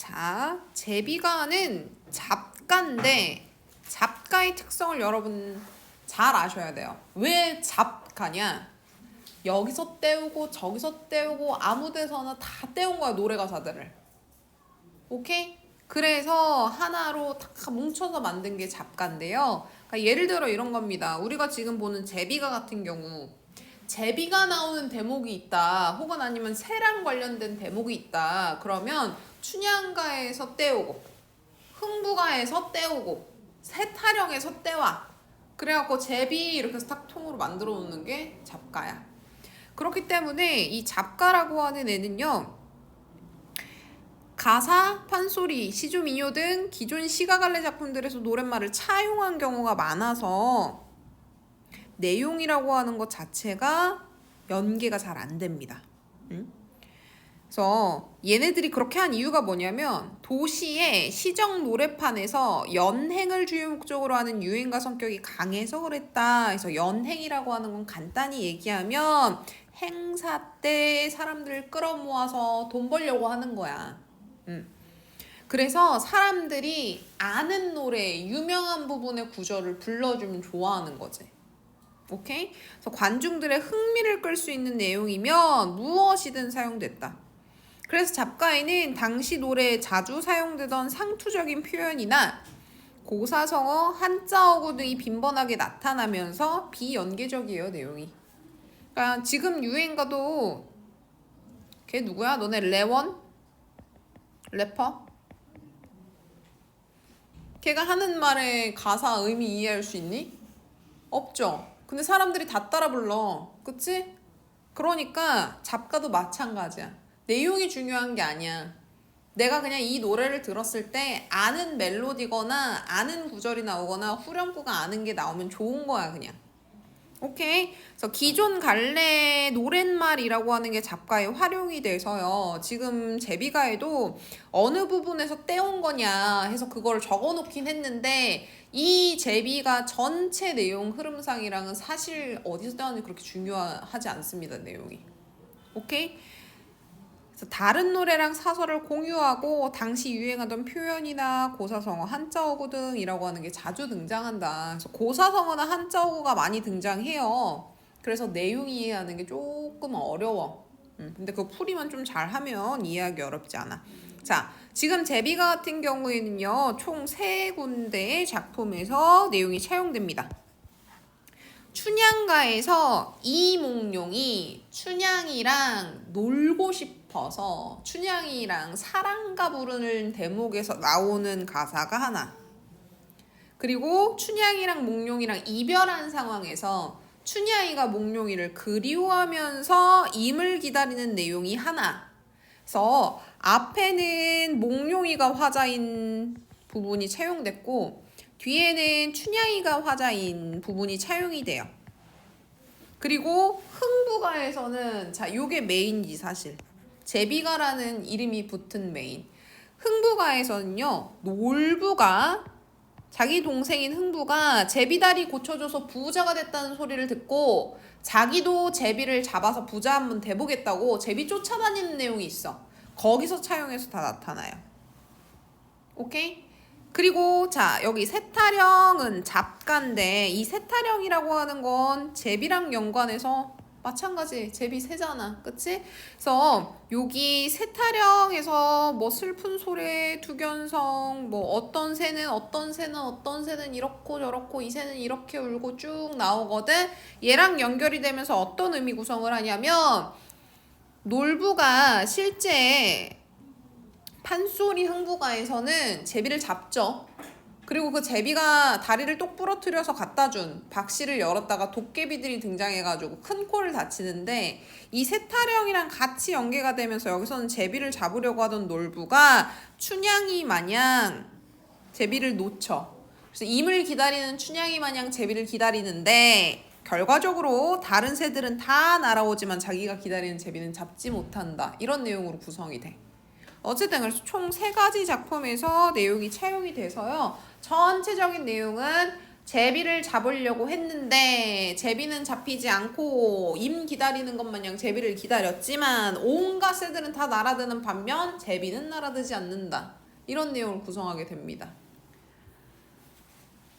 자, 제비가는 잡가인데 잡가의 특성을 여러분 잘 아셔야 돼요. 왜 잡가냐? 여기서 떼우고 저기서 떼우고 아무 데서나 다 떼운 거야, 노래가사들을. 오케이? 그래서 하나로 다 뭉쳐서 만든 게 잡가인데요. 그러니까 예를 들어 이런 겁니다. 우리가 지금 보는 제비가 같은 경우 제비가 나오는 대목이 있다, 혹은 아니면 새랑 관련된 대목이 있다, 그러면 춘향가에서 떼우고 흥부가에서 떼우고 새타령에서 떼와, 그래갖고 제비 이렇게 해서 딱 통으로 만들어 놓는 게 잡가야. 그렇기 때문에 이 잡가라고 하는 애는요, 가사, 판소리, 시조, 민요 등 기존 시가갈래 작품들에서 노랫말을 차용한 경우가 많아서 내용이라고 하는 것 자체가 연계가 잘 안 됩니다. 그래서 얘네들이 그렇게 한 이유가 뭐냐면 도시의 시정 노래판에서 연행을 주요 목적으로 하는 유행가 성격이 강해서 그랬다. 그래서 연행이라고 하는 건 간단히 얘기하면 행사 때 사람들을 끌어모아서 돈 벌려고 하는 거야. 그래서 사람들이 아는 노래, 유명한 부분의 구절을 불러주면 좋아하는 거지. 오케이? 그래서 관중들의 흥미를 끌 수 있는 내용이면 무엇이든 사용됐다. 그래서 잡가에는 당시 노래에 자주 사용되던 상투적인 표현이나 고사성어, 한자어구 등이 빈번하게 나타나면서 비연계적이에요, 내용이. 그러니까 지금 유행가도 걔 누구야? 너네 레원? 래퍼? 걔가 하는 말의 가사 의미 이해할 수 있니? 없죠. 근데 사람들이 다 따라 불러. 그치? 그러니까 잡가도 마찬가지야. 내용이 중요한 게 아니야. 내가 그냥 이 노래를 들었을 때 아는 멜로디거나 아는 구절이 나오거나 후렴구가 아는 게 나오면 좋은 거야, 그냥. 오케이? 그래서 기존 갈래 노랫말이라고 하는 게 잡가에 활용이 돼서요. 지금 제비가에도 어느 부분에서 떼온 거냐 해서 그걸 적어 놓긴 했는데 이 제비가 전체 내용 흐름상이랑은 사실 어디서 떼었는지 그렇게 중요하지 않습니다, 내용이. 오케이? 그래서 다른 노래랑 사설을 공유하고 당시 유행하던 표현이나 고사성어, 한자어구 등이라고 하는 게 자주 등장한다. 그래서 고사성어나 한자어구가 많이 등장해요. 그래서 내용 이해하는 게 조금 어려워. 근데 그 풀이만 좀 잘하면 이해하기 어렵지 않아. 자, 지금 제비가 같은 경우에는요, 총 3군데의 작품에서 내용이 차용됩니다. 춘향가에서 이몽룡이 춘향이랑 놀고 싶어서 춘향이랑 사랑가 부르는 대목에서 나오는 가사가 하나. 그리고 춘향이랑 몽룡이랑 이별한 상황에서 춘향이가 몽룡이를 그리워하면서 임을 기다리는 내용이 하나. 그래서 앞에는 몽룡이가 화자인 부분이 차용됐고 뒤에는 춘향이가 화자인 부분이 차용이 돼요. 그리고 흥부가에서는 자, 요게 메인이지 사실. 제비가라는 이름이 붙은 메인. 흥부가에서는요, 놀부가 자기 동생인 흥부가 제비다리 고쳐줘서 부자가 됐다는 소리를 듣고 자기도 제비를 잡아서 부자 한번 돼보겠다고 제비 쫓아다니는 내용이 있어. 거기서 차용해서 다 나타나요. 오케이? 그리고 자, 여기 새타령은 잡가인데 이 새타령이라고 하는 건 제비랑 연관해서 마찬가지, 제비 새잖아, 그치? 그래서 여기 새타령에서 뭐 슬픈 소래, 두견성, 뭐 어떤 새는 이렇고 저렇고 이 새는 이렇게 울고 쭉 나오거든. 얘랑 연결이 되면서 어떤 의미 구성을 하냐면 놀부가 실제 판소리 흥부가에서는 제비를 잡죠. 그리고 그 제비가 다리를 똑 부러뜨려서 갖다 준 박씨를 열었다가 도깨비들이 등장해가지고 큰 코를 다치는데 이 새타령이랑 같이 연계가 되면서 여기서는 제비를 잡으려고 하던 놀부가 춘향이 마냥 제비를 놓쳐. 그래서 임을 기다리는 춘향이 마냥 제비를 기다리는데 결과적으로 다른 새들은 다 날아오지만 자기가 기다리는 제비는 잡지 못한다. 이런 내용으로 구성이 돼. 어쨌든 그래서 총 3가지 작품에서 내용이 차용이 돼서요. 전체적인 내용은 제비를 잡으려고 했는데 제비는 잡히지 않고 임 기다리는 것 마냥 제비를 기다렸지만 온갖 새들은 다 날아드는 반면 제비는 날아들지 않는다. 이런 내용을 구성하게 됩니다.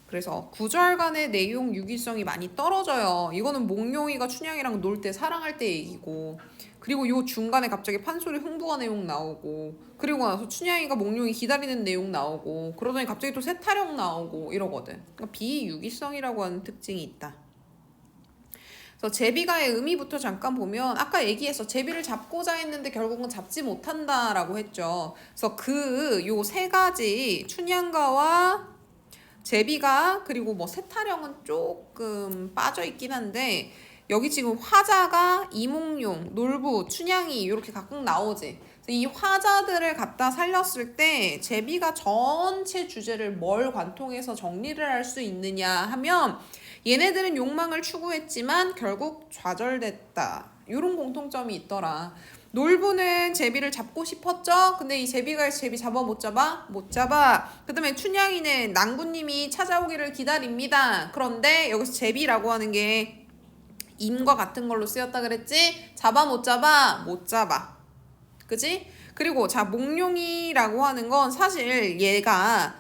그래서 구절 간의 내용 유기성이 많이 떨어져요. 이거는 몽룡이가 춘향이랑 놀 때 사랑할 때 얘기고, 그리고 요 중간에 갑자기 판소리 흥부가 내용 나오고, 그리고 나서 춘향이가 몽룡이 기다리는 내용 나오고, 그러더니 갑자기 또 세타령 나오고 이러거든. 그러니까 비유기성이라고 하는 특징이 있다. 그래서 제비가의 의미부터 잠깐 보면 아까 얘기했어. 제비를 잡고자 했는데 결국은 잡지 못한다라고 했죠. 그래서 그 요 세 가지 춘향가와 제비가 그리고 뭐 세타령은 조금 빠져있긴 한데 여기 지금 화자가 이몽룡, 놀부, 춘향이 이렇게 각각 나오지. 이 화자들을 갖다 살렸을 때 제비가 전체 주제를 뭘 관통해서 정리를 할 수 있느냐 하면 얘네들은 욕망을 추구했지만 결국 좌절됐다. 이런 공통점이 있더라. 놀부는 제비를 잡고 싶었죠? 근데 이 제비가 제비 잡아 못 잡아? 못 잡아. 그 다음에 춘향이는 낭구님이 찾아오기를 기다립니다. 그런데 여기서 제비라고 하는 게 임과 같은 걸로 쓰였다 그랬지? 잡아 못 잡아? 못 잡아. 그지? 그리고 자 몽룡이라고 하는 건 사실 얘가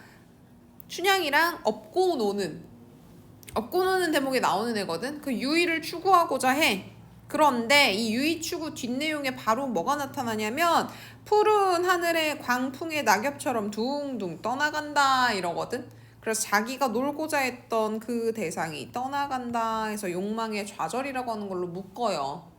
춘향이랑 업고 노는 대목에 나오는 애거든. 그 유의를 추구하고자 해. 그런데 이 유의 추구 뒷내용에 바로 뭐가 나타나냐면 푸른 하늘에 광풍의 낙엽처럼 둥둥 떠나간다 이러거든. 그래서 자기가 놀고자 했던 그 대상이 떠나간다 해서 욕망의 좌절이라고 하는 걸로 묶어요.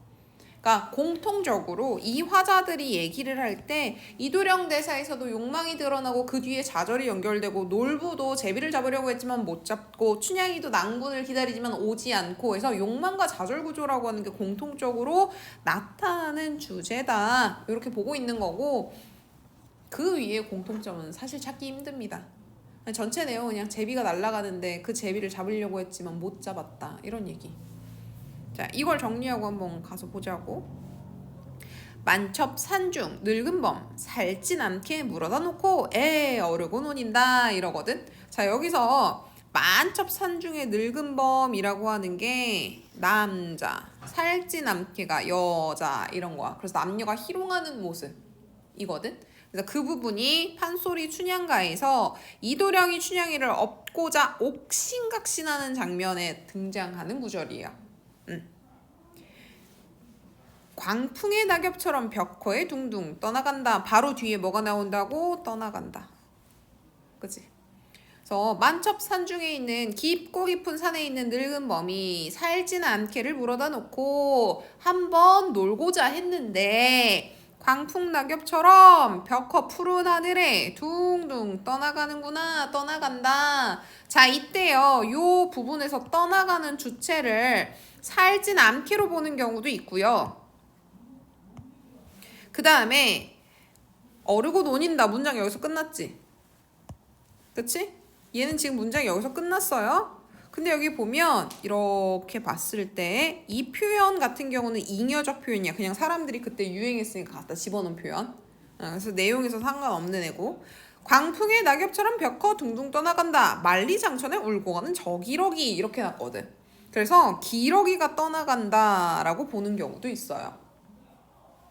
그러니까 공통적으로 이 화자들이 얘기를 할 때 이도령 대사에서도 욕망이 드러나고 그 뒤에 좌절이 연결되고 놀부도 제비를 잡으려고 했지만 못 잡고 춘향이도 낭군을 기다리지만 오지 않고 해서 욕망과 좌절 구조라고 하는 게 공통적으로 나타나는 주제다. 이렇게 보고 있는 거고 그 위에 공통점은 사실 찾기 힘듭니다. 전체 내용은 그냥 제비가 날아가는데 그 제비를 잡으려고 했지만 못 잡았다. 이런 얘기. 자, 이걸 정리하고 한번 가서 보자고. 만첩산중 늙은 범 살찐 않게 물어다 놓고 어르고 논인다 이러거든. 자, 여기서 만첩산중의 늙은 범이라고 하는 게 남자, 살찐 않게가 여자 이런 거야. 그래서 남녀가 희롱하는 모습이거든. 그래서 그 부분이 판소리 춘향가에서 이도령이 춘향이를 업고자 옥신각신하는 장면에 등장하는 구절이에요. 광풍의 낙엽처럼 벽화에 둥둥 떠나간다. 바로 뒤에 뭐가 나온다고? 떠나간다. 그치? 그래서 만첩산중에 있는 깊고 깊은 산에 있는 늙은 범이 살찐 않게를 물어다 놓고 한번 놀고자 했는데 광풍 낙엽처럼 벽화 푸른 하늘에 둥둥 떠나가는구나. 떠나간다. 자, 이때요. 요 부분에서 떠나가는 주체를 살찐 않게로 보는 경우도 있고요. 그 다음에 어르고 논인다. 문장 여기서 끝났지? 그치? 얘는 지금 문장이 여기서 끝났어요. 근데 여기 보면 이렇게 봤을 때 이 표현 같은 경우는 잉여적 표현이야. 그냥 사람들이 그때 유행했으니까 갖다 집어넣은 표현. 그래서 내용에서 상관없는 애고. 광풍의 낙엽처럼 벽화 둥둥 떠나간다. 만리장천에 울고 가는 저기러기 이렇게 났거든. 그래서 기러기가 떠나간다라고 보는 경우도 있어요.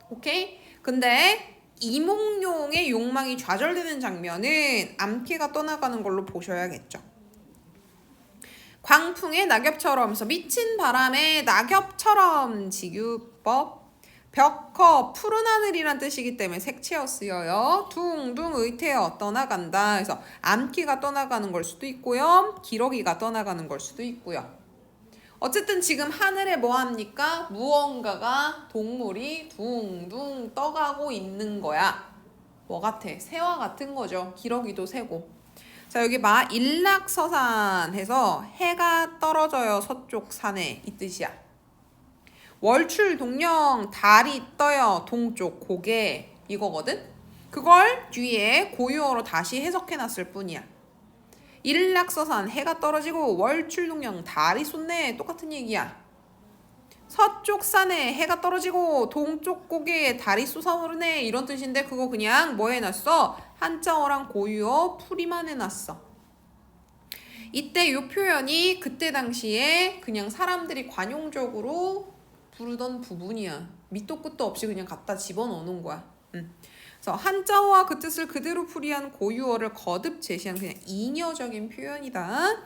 오케이? 근데 이몽룡의 욕망이 좌절되는 장면은 암캐가 떠나가는 걸로 보셔야겠죠. 광풍의 낙엽처럼 해서 미친 바람에 낙엽처럼 지규법 벽커 푸른 하늘이란 뜻이기 때문에 색채어 쓰여요. 둥둥 의태어 떠나간다. 그래서 암캐가 떠나가는 걸 수도 있고요. 기러기가 떠나가는 걸 수도 있고요. 어쨌든 지금 하늘에 뭐합니까? 무언가가 동물이 둥둥 떠가고 있는 거야. 뭐 같아? 새와 같은 거죠. 기러기도 새고. 자, 여기 봐. 일락서산 해서 해가 떨어져요. 서쪽 산에 이 뜻이야. 월출 동령 달이 떠요. 동쪽 고개 이거거든. 그걸 뒤에 고유어로 다시 해석해놨을 뿐이야. 일락서산 해가 떨어지고 월출동령 달이 솟네. 똑같은 얘기야. 서쪽 산에 해가 떨어지고 동쪽 고개에 달이 솟아오르네. 이런 뜻인데 그거 그냥 뭐 해놨어? 한자어랑 고유어 풀이만 해놨어. 이때 이 표현이 그때 당시에 그냥 사람들이 관용적으로 부르던 부분이야. 밑도 끝도 없이 그냥 갖다 집어넣는 거야. 그래서 한자어와 그 뜻을 그대로 풀이한 고유어를 거듭 제시한 그냥 잉여적인 표현이다.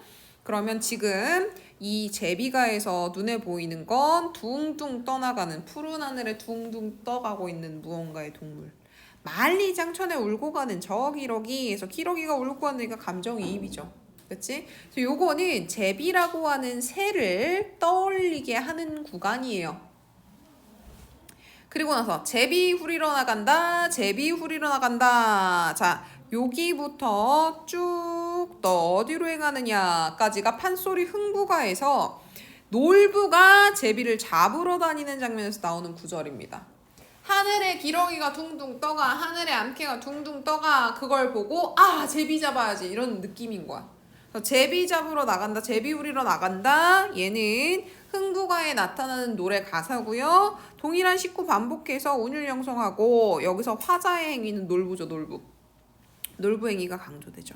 그러면 지금 이 제비가에서 눈에 보이는 건 둥둥 떠나가는 푸른 하늘에 둥둥 떠가고 있는 무언가의 동물. 만리 장천에 울고 가는 저 기러기에서 기러기가 울고 가니까 감정이입이죠. 그치? 그래서 요거는 제비라고 하는 새를 떠올리게 하는 구간이에요. 그리고 나서 제비 후리러 나간다. 제비 후리러 나간다. 자, 여기부터 쭉 너 어디로 행하느냐까지가 판소리 흥부가에서 놀부가 제비를 잡으러 다니는 장면에서 나오는 구절입니다. 하늘에 기러기가 둥둥 떠가, 하늘에 암캐가 둥둥 떠가, 그걸 보고 아 제비 잡아야지 이런 느낌인 거야. 그래서 제비 잡으러 나간다, 제비 우리러 나간다. 얘는 흥부가에 나타나는 노래 가사고요. 동일한 식구 반복해서 운율 형성하고 여기서 화자의 행위는 놀부죠. 놀부 행위가 강조되죠.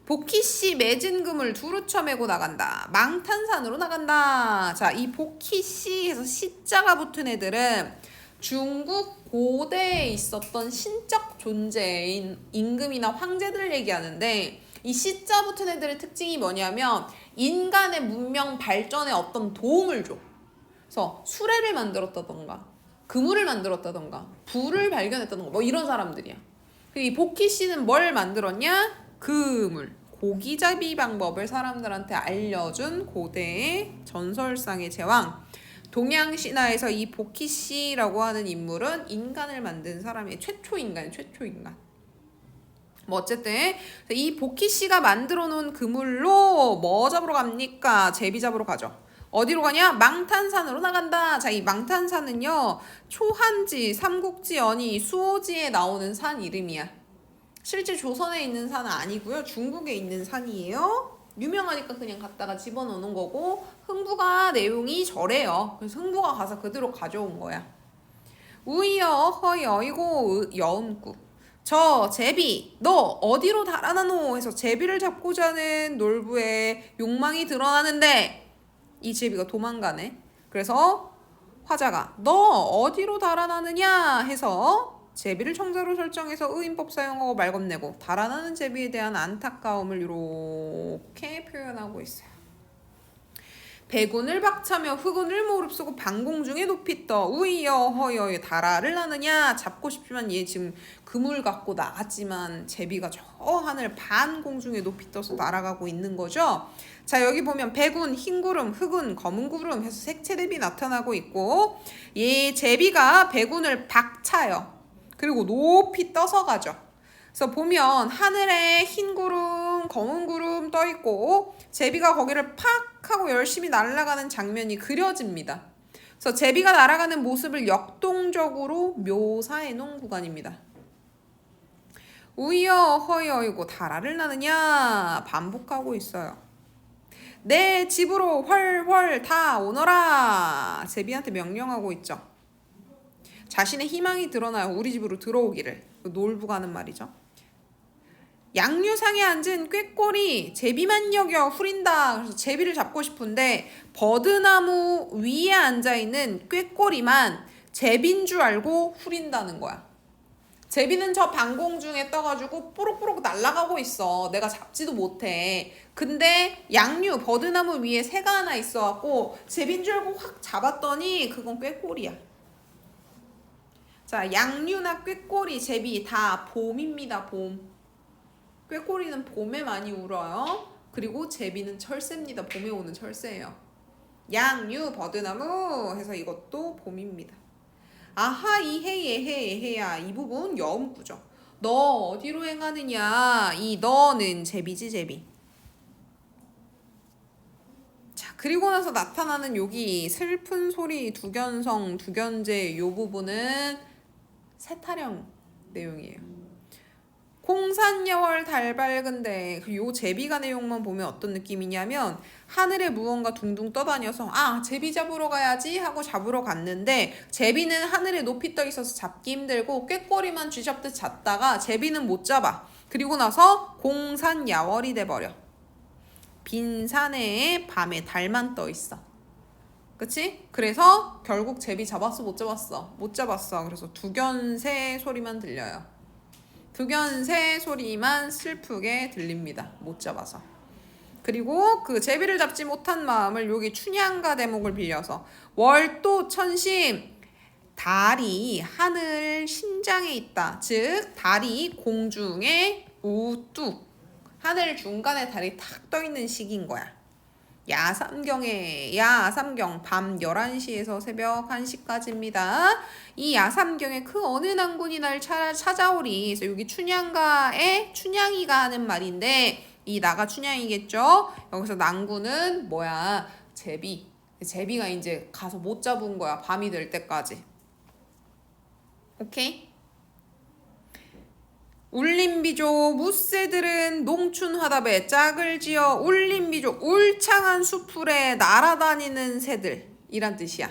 복희씨 맺은 금을 두루쳐 메고 나간다. 망탄산으로 나간다. 자, 이 복희씨에서 시자가 붙은 애들은 중국 고대에 있었던 신적 존재인 임금이나 황제들을 얘기하는데 이 시자 붙은 애들의 특징이 뭐냐면 인간의 문명 발전에 어떤 도움을 줘. 그래서 수레를 만들었다던가 그물을 만들었다던가 불을 발견했다던가 뭐 이런 사람들이야. 이 복희씨는 뭘 만들었냐? 그물, 고기잡이 방법을 사람들한테 알려준 고대의 전설상의 제왕. 동양신화에서 이 복희씨라고 하는 인물은 인간을 만든 사람의 최초 인간. 뭐 어쨌든 이 복희씨가 만들어 놓은 그물로 뭐 잡으러 갑니까? 제비 잡으러 가죠. 어디로 가냐? 망탄산으로 나간다. 자, 이 망탄산은요, 초한지, 삼국지, 연희, 수호지에 나오는 산 이름이야. 실제 조선에 있는 산은 아니고요. 중국에 있는 산이에요. 유명하니까 그냥 갖다가 집어넣는 거고 흥부가 내용이 저래요. 그래서 흥부가 가서 그대로 가져온 거야. 우이여 허이 어이고 여운구. 저 제비 너 어디로 달아나노 해서 제비를 잡고자 하는 놀부의 욕망이 드러나는데 이 제비가 도망가네. 그래서 화자가 너 어디로 달아나느냐 해서 제비를 청자로 설정해서 의인법 사용하고 말 건네고 달아나는 제비에 대한 안타까움을 이렇게 표현하고 있어요. 백운을 박차며 흑운을 무릅쓰고 반공중에 높이 떠 우이여 허여 달아를 나느냐. 잡고 싶지만 얘 지금 그물 갖고 나갔지만 제비가 저 하늘 반공중에 높이 떠서 날아가고 있는 거죠. 자, 여기 보면 백운, 흰구름, 흑운, 검은구름 해서 색채 대비 나타나고 있고 얘 제비가 백운을 박차요. 그리고 높이 떠서 가죠. 그래서 보면 하늘에 흰 구름, 검은 구름 떠 있고 제비가 거기를 팍 하고 열심히 날아가는 장면이 그려집니다. 그래서 제비가 날아가는 모습을 역동적으로 묘사해 놓은 구간입니다. 우이여 허이어이고 달아를 나느냐 반복하고 있어요. 내 집으로 훨훨 다 오너라. 제비한테 명령하고 있죠. 자신의 희망이 드러나요. 우리 집으로 들어오기를. 놀부가 하는 말이죠. 양류상에 앉은 꾀꼬리 제비만 여겨 후린다. 그래서 제비를 잡고 싶은데 버드나무 위에 앉아있는 꾀꼬리만 제비인 줄 알고 후린다는 거야. 제비는 저 반공중에 떠가지고 뽀록뽀록 날아가고 있어. 내가 잡지도 못해. 근데 양류 버드나무 위에 새가 하나 있어갖고 제비인 줄 알고 확 잡았더니 그건 꾀꼬리야. 자, 양류나 꾀꼬리, 제비 다 봄입니다. 봄. 꾀꼬리는 봄에 많이 울어요. 그리고 제비는 철새입니다. 봄에 오는 철새예요. 양류, 버드나무 해서 이것도 봄입니다. 아하 이해예해예해야 이 부분 여음구죠. 너 어디로 행하느냐. 이 너는 제비지 제비. 자, 그리고 나서 나타나는 여기 슬픈 소리 두견성 두견제 요 부분은 세타령 내용이에요. 공산여월 달 밝은데 요 제비가 내용만 보면 어떤 느낌이냐면 하늘에 무언가 둥둥 떠다녀서 아 제비 잡으러 가야지 하고 잡으러 갔는데 제비는 하늘에 높이 떠 있어서 잡기 힘들고 꾀꼬리만 쥐잡듯 잡다가 제비는 못 잡아. 그리고 나서 공산야월이 돼버려. 빈 산에 밤에 달만 떠 있어. 그치? 그래서 결국 제비 잡았어, 못 잡았어? 못 잡았어. 그래서 두견새 소리만 들려요. 두견새 소리만 슬프게 들립니다. 못 잡아서. 그리고 그 제비를 잡지 못한 마음을 여기 춘향가 대목을 빌려서 월도 천심 달이 하늘 심장에 있다. 즉 달이 공중에 우뚝 하늘 중간에 달이 탁 떠 있는 시기인 거야. 야삼경 밤 11시에서 새벽 1시까지입니다. 이 야삼경에 그 어느 난군이 날 찾아오리. 그래서 여기 춘향가에 춘향이가 하는 말인데 이 나가 춘향이겠죠. 여기서 난군은 뭐야? 제비가 이제 가서 못 잡은 거야. 밤이 될 때까지. 오케이? 울림비조 무새들은 농춘화답에 짝을 지어 울림비조 울창한 수풀에 날아다니는 새들이란 뜻이야.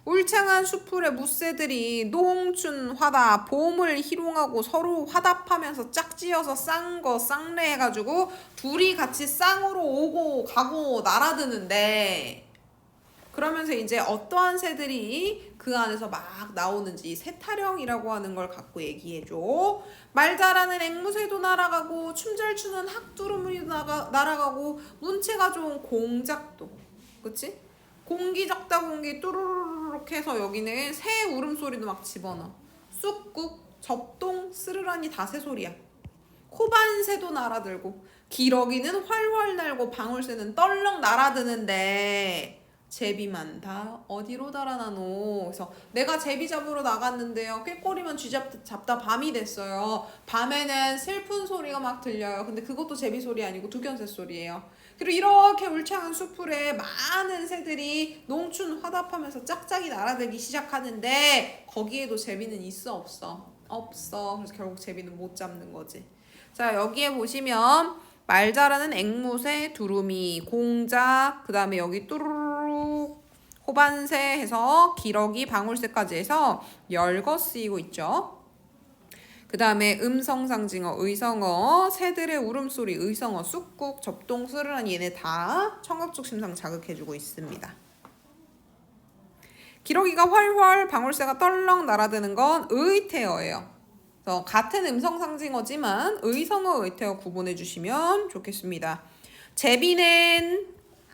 울창한 수풀에 무새들이 농춘화답 봄을 희롱하고 서로 화답하면서 짝지어서 쌍거 쌍래 해가지고 둘이 같이 쌍으로 오고 가고 날아드는데 그러면서 이제 어떠한 새들이 그 안에서 막 나오는지 새타령이라고 하는 걸 갖고 얘기해줘. 말 잘하는 앵무새도 날아가고 춤 잘 추는 학두루미도 날아가고 문체가 좋은 공작도. 그치? 공기 적다 공기 뚜루루룩 해서 여기는 새 울음소리도 막 집어넣어. 쑥국 접동 스르라니 다 새소리야. 코반새도 날아들고 기러기는 활활 날고 방울새는 떨렁 날아드는데 제비만 다 어디로 달아나노. 그래서 내가 제비 잡으러 나갔는데요. 꾀꼬리만 쥐잡다 밤이 됐어요. 밤에는 슬픈 소리가 막 들려요. 근데 그것도 제비 소리 아니고 두견새 소리예요. 그리고 이렇게 울창한 수풀에 많은 새들이 농춘 화답하면서 짝짝이 날아들기 시작하는데 거기에도 제비는 있어 없어? 없어. 그래서 결국 제비는 못 잡는 거지. 자, 여기에 보시면 말 잘하는 앵무새, 두루미, 공작, 그 다음에 여기 뚜루룩, 호반새 해서 기러기, 방울새까지 해서 열거 쓰이고 있죠. 그 다음에 음성상징어, 의성어, 새들의 울음소리, 의성어, 쑥국, 접동, 스르라니 얘네 다 청각적 심상 자극해주고 있습니다. 기러기가 활활, 방울새가 떨렁 날아드는 건 의태어예요. 같은 음성상징어지만 의성어, 의태어 구분해 주시면 좋겠습니다. 제비는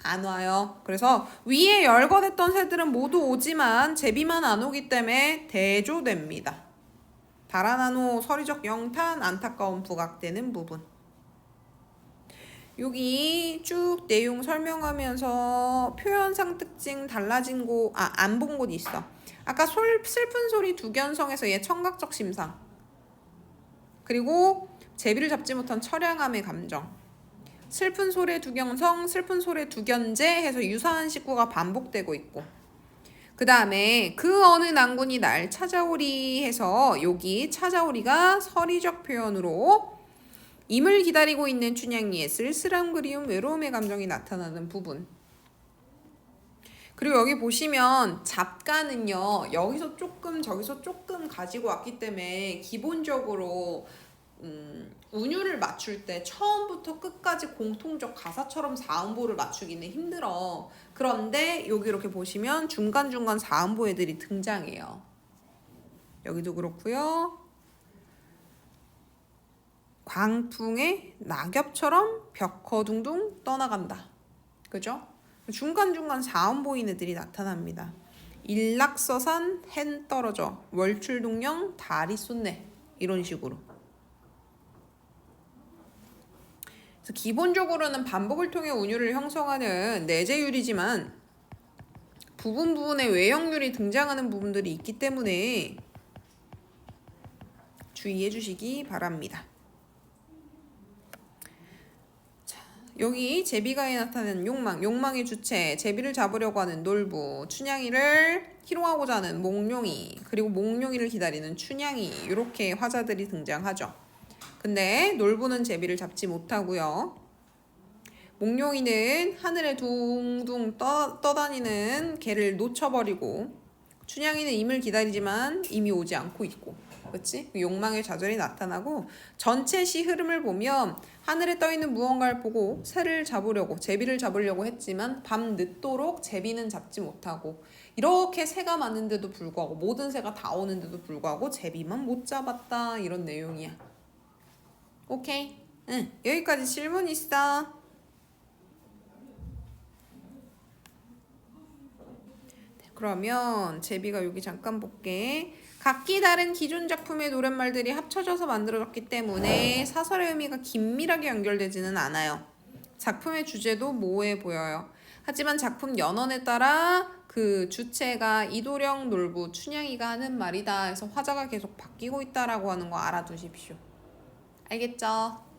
안 와요. 그래서 위에 열거됐던 새들은 모두 오지만 제비만 안 오기 때문에 대조됩니다. 달아난 후 서리적 영탄 안타까운 부각되는 부분. 여기 쭉 내용 설명하면서 표현상 특징 달라진 곳, 안 본 곳 있어. 아까 슬픈 소리 두견성에서 얘 청각적 심상. 그리고 제비를 잡지 못한 처량함의 감정. 슬픈 소래 두견성, 슬픈 소래 두견제 해서 유사한 식구가 반복되고 있고 그 다음에 그 어느 난군이 날 찾아오리 해서 여기 찾아오리가 서리적 표현으로 임을 기다리고 있는 춘향이의 쓸쓸함 그리움 외로움의 감정이 나타나는 부분. 그리고 여기 보시면 잡가는요 여기서 조금 저기서 조금 가지고 왔기 때문에 기본적으로 운율을 맞출 때 처음부터 끝까지 공통적 가사처럼 사음보를 맞추기는 힘들어. 그런데 여기 이렇게 보시면 중간중간 사음보 애들이 등장해요. 여기도 그렇고요. 광풍에 낙엽처럼 벽허둥둥 떠나간다. 그죠? 중간중간 사음보인 애들이 나타납니다. 일락서산 hen 떨어져 월출동령 달이 쏟네 이런 식으로. 그래서 기본적으로는 반복을 통해 운율을 형성하는 내재율이지만 부분에 외형률이 등장하는 부분들이 있기 때문에 주의해 주시기 바랍니다. 자, 여기 제비가에 나타나는 욕망의 주체, 제비를 잡으려고 하는 놀부, 춘향이를 희롱하고자 하는 몽룡이, 그리고 몽룡이를 기다리는 춘향이 이렇게 화자들이 등장하죠. 근데 놀부는 제비를 잡지 못하고요. 몽룡이는 하늘에 둥둥 떠다니는 개를 놓쳐버리고 춘향이는 임을 기다리지만 임이 오지 않고 있고 그치? 그 욕망의 좌절이 나타나고 전체 시 흐름을 보면 하늘에 떠있는 무언가를 보고 새를 잡으려고 제비를 잡으려고 했지만 밤 늦도록 제비는 잡지 못하고 이렇게 새가 많은데도 불구하고 모든 새가 다 오는데도 불구하고 제비만 못 잡았다 이런 내용이야. 오케이? 응, 여기까지 질문 있어. 그러면 제비가 여기 잠깐 볼게. 각기 다른 기존 작품의 노랫말들이 합쳐져서 만들어졌기 때문에 사설의 의미가 긴밀하게 연결되지는 않아요. 작품의 주제도 모호해 보여요. 하지만 작품 연원에 따라 그 주체가 이도령, 놀부, 춘향이가 하는 말이다 해서 화자가 계속 바뀌고 있다라고 하는 거 알아두십시오. 알겠죠?